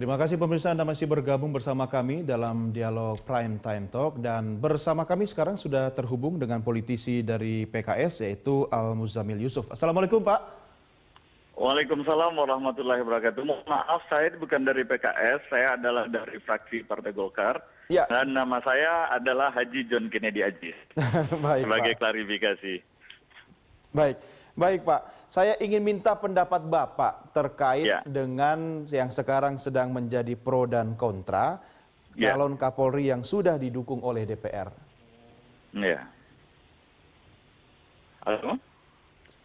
Terima kasih pemirsa, Anda masih bergabung bersama kami dalam dialog Prime Time Talk, dan bersama kami sekarang sudah terhubung dengan politisi dari PKS yaitu Al Muzamil Yusuf. Assalamualaikum Pak. Waalaikumsalam warahmatullahi wabarakatuh. Mohon maaf, saya bukan dari PKS, saya adalah dari fraksi Partai Golkar. Ya. Dan nama saya adalah Haji John Kennedy Aziz. Baik, sebagai Pak. klarifikasi. Baik Pak. Saya ingin minta pendapat Bapak terkait dengan yang sekarang sedang menjadi pro dan kontra calon Kapolri yang sudah didukung oleh DPR. Ya. Halo?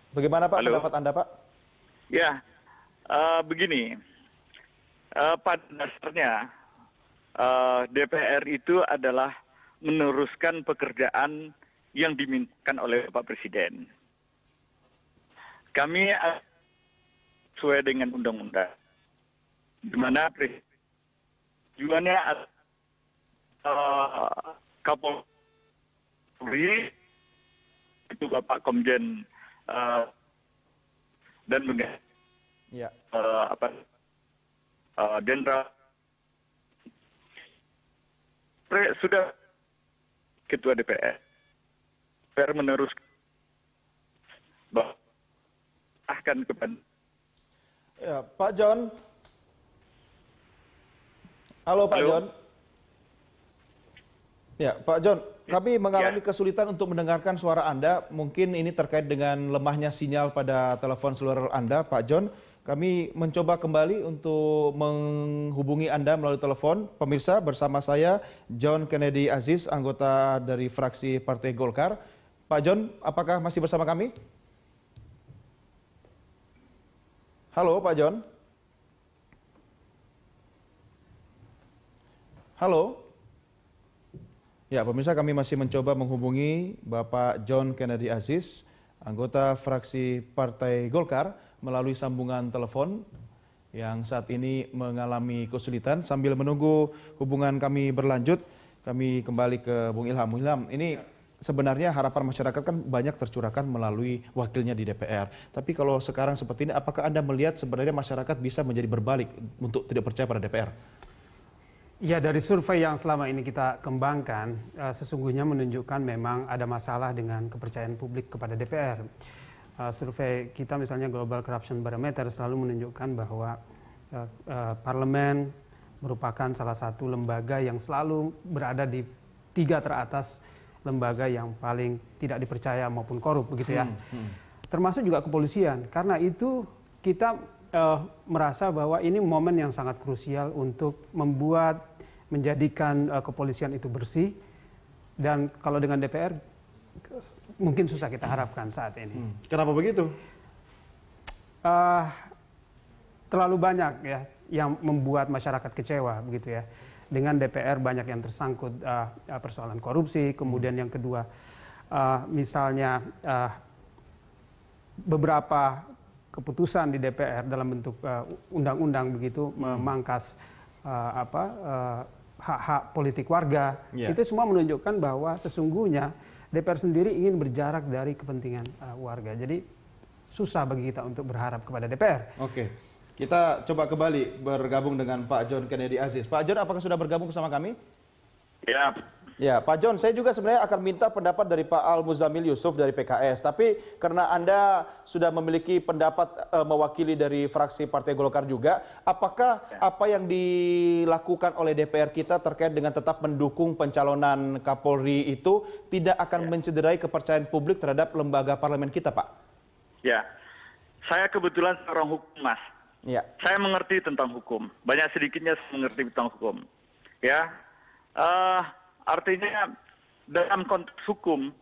Bagaimana Pak pendapat Anda Pak? Ya, begini. Pada dasarnya DPR itu adalah meneruskan pekerjaan yang dimintakan oleh Bapak Presiden. Kami sesuai dengan undang-undang, di mana tujuannya Kapolri itu Bapak Komjen dan Jenderal sudah Ketua DPR meneruskan bahkan kepada Pak John. Halo Pak John. Ya Pak John, kami mengalami kesulitan untuk mendengarkan suara Anda. Mungkin ini terkait dengan lemahnya sinyal pada telepon seluler Anda, Pak John. Kami mencoba kembali untuk menghubungi Anda melalui telepon. Pemirsa, bersama saya John Kennedy Aziz, anggota dari fraksi Partai Golkar. Pak John, apakah masih bersama kami? Halo Pak John. Halo. Ya, pemirsa, kami masih mencoba menghubungi Bapak John Kennedy Aziz, anggota fraksi Partai Golkar, melalui sambungan telepon yang saat ini mengalami kesulitan. Sambil menunggu hubungan kami berlanjut, kami kembali ke Bung Ilham. Bung Ilham, ini sebenarnya harapan masyarakat kan banyak tercurahkan melalui wakilnya di DPR. Tapi kalau sekarang seperti ini, apakah Anda melihat sebenarnya masyarakat bisa menjadi berbalik untuk tidak percaya pada DPR? Ya, dari survei yang selama ini kita kembangkan, sesungguhnya menunjukkan memang ada masalah dengan kepercayaan publik kepada DPR. Survei kita misalnya Global Corruption Barometer selalu menunjukkan bahwa parlemen merupakan salah satu lembaga yang selalu berada di 3 teratas lembaga yang paling tidak dipercaya maupun korup, begitu ya. Termasuk juga kepolisian. Karena itu kita merasa bahwa ini momen yang sangat krusial untuk menjadikan kepolisian itu bersih. Dan kalau dengan DPR mungkin susah kita harapkan saat ini. Kenapa begitu? Terlalu banyak ya yang membuat masyarakat kecewa, begitu ya. Dengan DPR banyak yang tersangkut persoalan korupsi. Kemudian yang kedua, misalnya beberapa keputusan di DPR dalam bentuk undang-undang begitu memangkas hak-hak politik warga. Itu semua menunjukkan bahwa sesungguhnya DPR sendiri ingin berjarak dari kepentingan warga. Jadi susah bagi kita untuk berharap kepada DPR. Oke. Kita coba kembali bergabung dengan Pak John Kennedy Aziz. Pak John, apakah sudah bergabung bersama kami? Ya. Ya, Pak John, saya juga sebenarnya akan minta pendapat dari Pak Al Muzamil Yusuf dari PKS. Tapi karena Anda sudah memiliki pendapat mewakili dari fraksi Partai Golkar juga, apakah apa yang dilakukan oleh DPR kita terkait dengan tetap mendukung pencalonan Kapolri itu tidak akan mencederai kepercayaan publik terhadap lembaga parlemen kita, Pak? Ya, saya kebetulan seorang hukum, Mas. Ya. Saya mengerti tentang hukum. Banyak sedikitnya saya mengerti tentang hukum. Ya, artinya dalam konteks hukum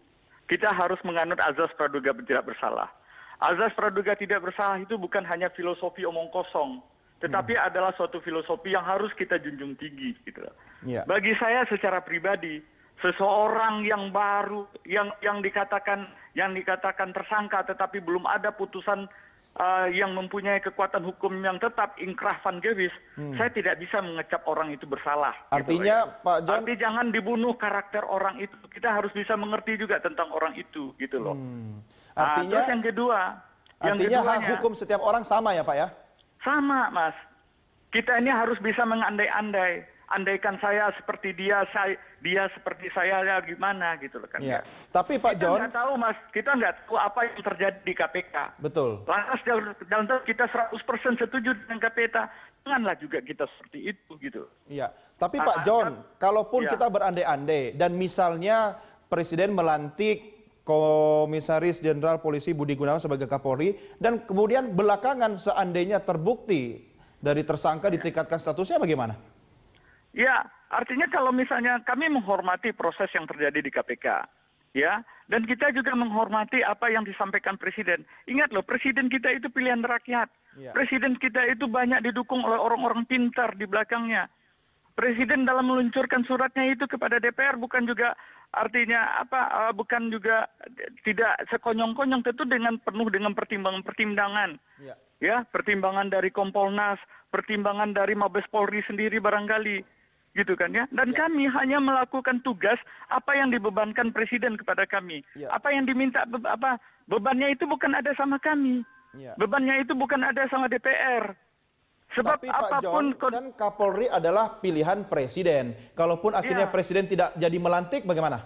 kita harus menganut azas praduga tidak bersalah. Azas praduga tidak bersalah itu bukan hanya filosofi omong kosong, tetapi adalah suatu filosofi yang harus kita junjung tinggi. Gitu. Bagi saya secara pribadi, seseorang yang baru yang dikatakan tersangka, tetapi belum ada putusan yang mempunyai kekuatan hukum yang tetap, inkrah van gevis, saya tidak bisa mengecap orang itu bersalah. Artinya, gitu, Pak John, tapi jangan dibunuh karakter orang itu. Kita harus bisa mengerti juga tentang orang itu, gitu loh. Artinya, terus yang kedua, artinya hak hukum setiap orang sama ya, Pak ya? Sama, Mas. Kita ini harus bisa mengandai-andai. Andaikan saya seperti dia seperti saya, ya gimana gitu loh kan. Ya. Tapi Pak John, kita nggak tahu Mas, kita nggak tahu apa yang terjadi di KPK. betul. Lantas dalam kita 100% setuju dengan KPK, janganlah juga kita seperti itu gitu. Iya. Tapi Pak John, kalaupun kita berandai-andai dan misalnya Presiden melantik Komisaris Jenderal Polisi Budi Gunawan sebagai Kapolri dan kemudian belakangan seandainya terbukti dari tersangka ditingkatkan statusnya, bagaimana? Ya, artinya kalau misalnya kami menghormati proses yang terjadi di KPK, ya, dan kita juga menghormati apa yang disampaikan Presiden. Ingat loh, Presiden kita itu pilihan rakyat. Ya. Presiden kita itu banyak didukung oleh orang-orang pintar di belakangnya. Presiden dalam meluncurkan suratnya itu kepada DPR bukan juga artinya apa? Bukan juga tidak sekonyong-konyong, tentu dengan penuh dengan pertimbangan-pertimbangan. Ya. Ya, pertimbangan dari Kompolnas, pertimbangan dari Mabes Polri sendiri barangkali. Gitu kan ya. Dan kami hanya melakukan tugas apa yang dibebankan Presiden kepada kami. Ya. Apa yang diminta bebannya itu bukan ada sama kami. Ya. Bebannya itu bukan ada sama DPR. Sebab Tapi Pak apapun John, kan Kapolri adalah pilihan Presiden. Kalaupun akhirnya Presiden tidak jadi melantik, bagaimana?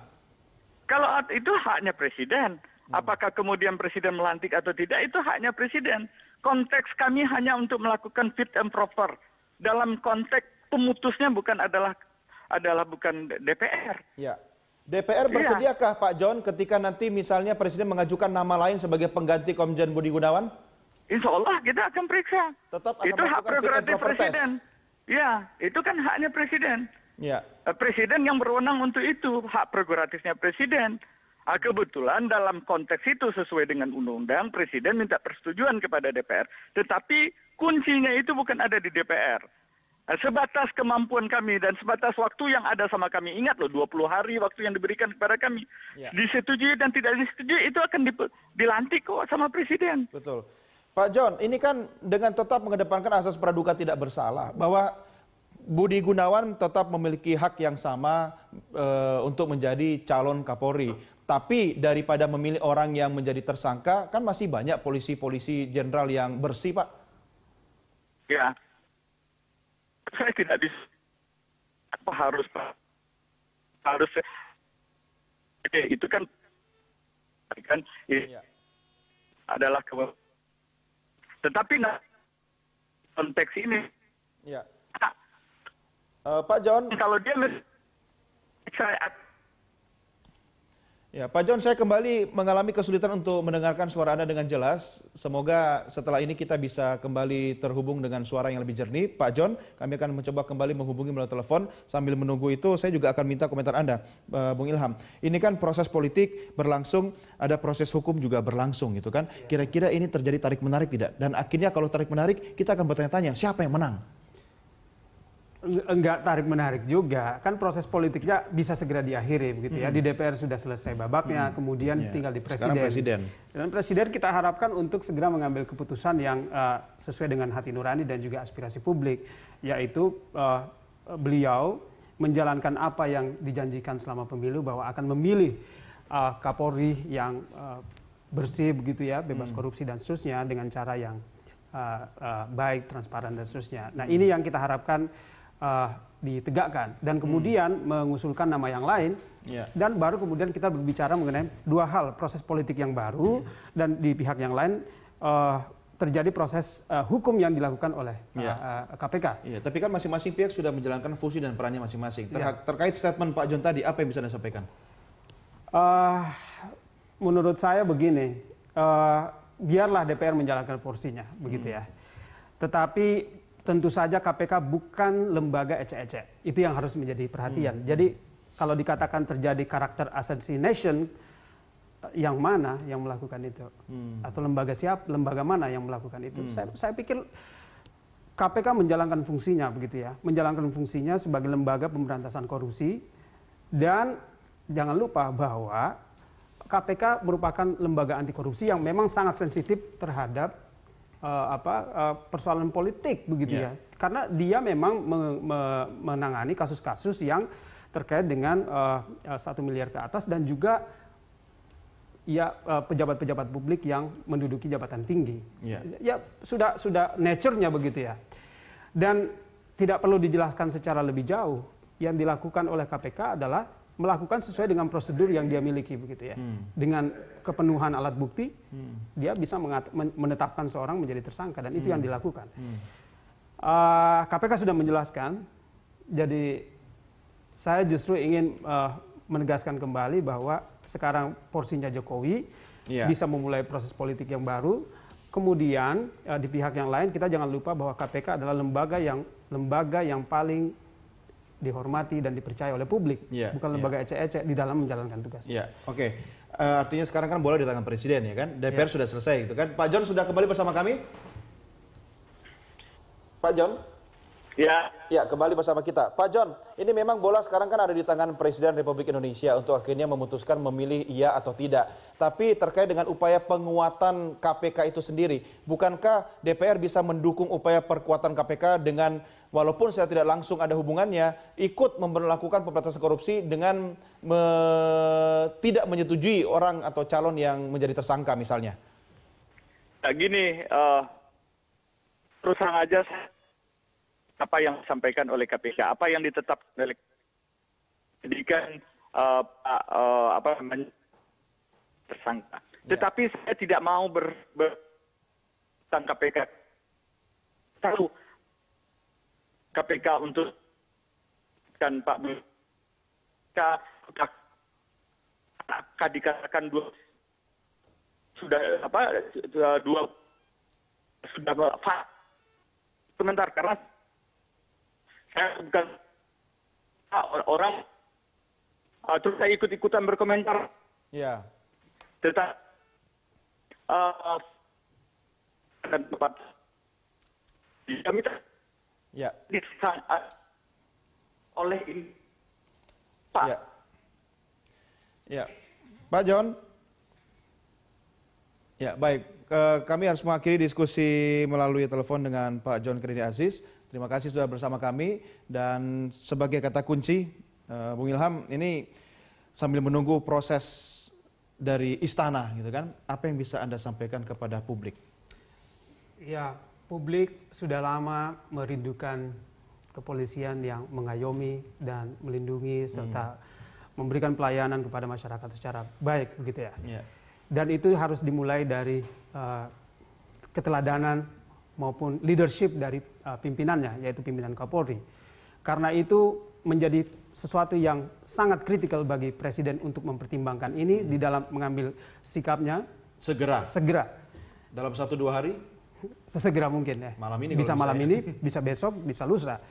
Kalau itu haknya Presiden. Apakah kemudian Presiden melantik atau tidak, itu haknya Presiden. Konteks kami hanya untuk melakukan fit and proper. Dalam konteks pemutusnya adalah bukan DPR. Ya. DPR bersediakah Pak John ketika nanti misalnya Presiden mengajukan nama lain sebagai pengganti Komjen Budi Gunawan? Insya Allah kita akan periksa. Tetap akan itu hak melakukan fit and prerogatif proper test. Presiden. Ya, itu kan haknya Presiden. Ya. Presiden yang berwenang untuk itu, hak prerogatifnya Presiden. Kebetulan dalam konteks itu sesuai dengan undang-undang, Presiden minta persetujuan kepada DPR. Tetapi kuncinya itu bukan ada di DPR. Sebatas kemampuan kami dan sebatas waktu yang ada sama kami. Ingat loh, 20 hari waktu yang diberikan kepada kami. Ya. Disetujui dan tidak disetujui, itu akan dilantik kok sama Presiden. Betul. Pak John, ini kan dengan tetap mengedepankan asas praduga tidak bersalah, bahwa Budi Gunawan tetap memiliki hak yang sama untuk menjadi calon Kapolri. Tapi daripada memilih orang yang menjadi tersangka, kan masih banyak polisi-polisi jenderal yang bersih, Pak. Ya, saya tidak bisa. Apa harus itu kan Ya. adalah tetapi konteks ini. Ya. Pak John. Kalau dia Ya, Pak John, saya kembali mengalami kesulitan untuk mendengarkan suara Anda dengan jelas. Semoga setelah ini kita bisa kembali terhubung dengan suara yang lebih jernih. Pak John, kami akan mencoba kembali menghubungi melalui telepon. Sambil menunggu itu, saya juga akan minta komentar Anda, Bung Ilham. Ini kan proses politik berlangsung, ada proses hukum juga berlangsung gitu kan. Kira-kira ini terjadi tarik-menarik tidak? Dan akhirnya kalau tarik-menarik, kita akan bertanya-tanya, siapa yang menang? Enggak tarik-menarik juga, kan proses politiknya bisa segera diakhiri begitu ya. Di DPR sudah selesai babaknya, kemudian tinggal di Presiden. Dan Presiden kita harapkan untuk segera mengambil keputusan yang sesuai dengan hati nurani dan juga aspirasi publik, yaitu beliau menjalankan apa yang dijanjikan selama pemilu, bahwa akan memilih Kapolri yang bersih begitu ya, bebas korupsi dan seterusnya dengan cara yang baik, transparan dan seterusnya. Nah, ini yang kita harapkan ditegakkan dan kemudian mengusulkan nama yang lain dan baru kemudian kita berbicara mengenai dua hal, proses politik yang baru dan di pihak yang lain terjadi proses hukum yang dilakukan oleh KPK. Iya, tapi kan masing-masing pihak sudah menjalankan fungsi dan perannya masing-masing. Terkait statement Pak John tadi, apa yang bisa Anda sampaikan? Menurut saya begini, biarlah DPR menjalankan porsinya, begitu ya. Tetapi tentu saja KPK bukan lembaga ecek-ecek. Itu yang harus menjadi perhatian. Jadi kalau dikatakan terjadi karakter assassination, yang mana yang melakukan itu? Atau lembaga mana yang melakukan itu? Saya pikir KPK menjalankan fungsinya begitu ya. Menjalankan fungsinya sebagai lembaga pemberantasan korupsi, dan jangan lupa bahwa KPK merupakan lembaga anti korupsi yang memang sangat sensitif terhadap persoalan politik begitu ya, karena dia memang menangani kasus-kasus yang terkait dengan 1 miliar ke atas dan juga ya pejabat-pejabat publik yang menduduki jabatan tinggi. Ya sudah nature-nya begitu ya. Dan tidak perlu dijelaskan secara lebih jauh. Yang dilakukan oleh KPK adalah melakukan sesuai dengan prosedur yang dia miliki begitu ya. Dengan kepenuhan alat bukti, dia bisa menetapkan seorang menjadi tersangka dan itu yang dilakukan. KPK sudah menjelaskan, jadi saya justru ingin menegaskan kembali bahwa sekarang porsinya Jokowi bisa memulai proses politik yang baru. Kemudian di pihak yang lain kita jangan lupa bahwa KPK adalah lembaga yang paling dihormati dan dipercaya oleh publik, bukan lembaga ecek-ecek di dalam menjalankan tugas. Oke. Artinya sekarang kan bola di tangan presiden ya kan, DPR sudah selesai gitu kan. Pak John sudah kembali bersama kami. Pak John? Ya, kembali bersama kita. Pak John, ini memang bola sekarang kan ada di tangan Presiden Republik Indonesia untuk akhirnya memutuskan memilih iya atau tidak. Tapi terkait dengan upaya penguatan KPK itu sendiri, bukankah DPR bisa mendukung upaya perkuatan KPK dengan, walaupun saya tidak langsung ada hubungannya, ikut memperlakukan pemberantasan korupsi dengan tidak menyetujui orang atau calon yang menjadi tersangka misalnya? Gini, terus terang aja apa yang disampaikan oleh KPK, apa yang ditetapkan oleh pendidikan tersangka. Tetapi saya tidak mau tentang KPK. Tahu KPK untuk kan Pak akan dikatakan sudah sebentar karena saya bukan orang terus saya ikut-ikutan berkomentar. Tetapi dan tepat kami oleh ini Pak. Pak John. Baik. Kami harus mengakhiri diskusi melalui telepon dengan Pak John Kennedy Aziz. Terima kasih sudah bersama kami, dan sebagai kata kunci, Bung Ilham, ini sambil menunggu proses dari istana gitu kan, apa yang bisa Anda sampaikan kepada publik? Ya, publik sudah lama merindukan kepolisian yang mengayomi dan melindungi serta memberikan pelayanan kepada masyarakat secara baik begitu ya. Dan itu harus dimulai dari keteladanan maupun leadership dari pimpinannya, yaitu pimpinan Kapolri. Karena itu menjadi sesuatu yang sangat kritikal bagi Presiden untuk mempertimbangkan ini di dalam mengambil sikapnya. Segera. Dalam 1-2 hari? Sesegera mungkin ya. Malam ini bisa malam ini, bisa besok, bisa lusa.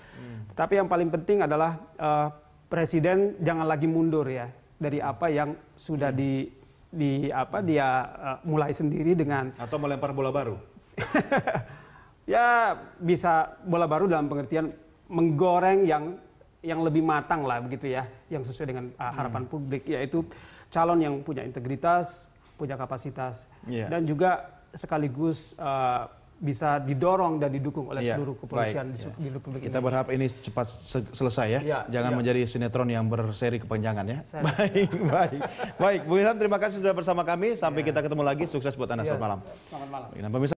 Tetapi yang paling penting adalah Presiden jangan lagi mundur ya dari apa yang sudah dia mulai sendiri dengan, atau melempar bola baru. Ya bisa bola baru dalam pengertian menggoreng yang lebih matang lah begitu ya, yang sesuai dengan harapan publik, yaitu calon yang punya integritas, punya kapasitas, dan juga sekaligus bisa didorong dan didukung oleh seluruh kepolisian di Republik Indonesia. Kita berharap ini cepat selesai ya, jangan menjadi sinetron yang berseri kepanjangan ya. Baik, Bu Ilham, terima kasih sudah bersama kami. Sampai kita ketemu lagi. Sukses buat Anda. Selamat malam. Selamat malam.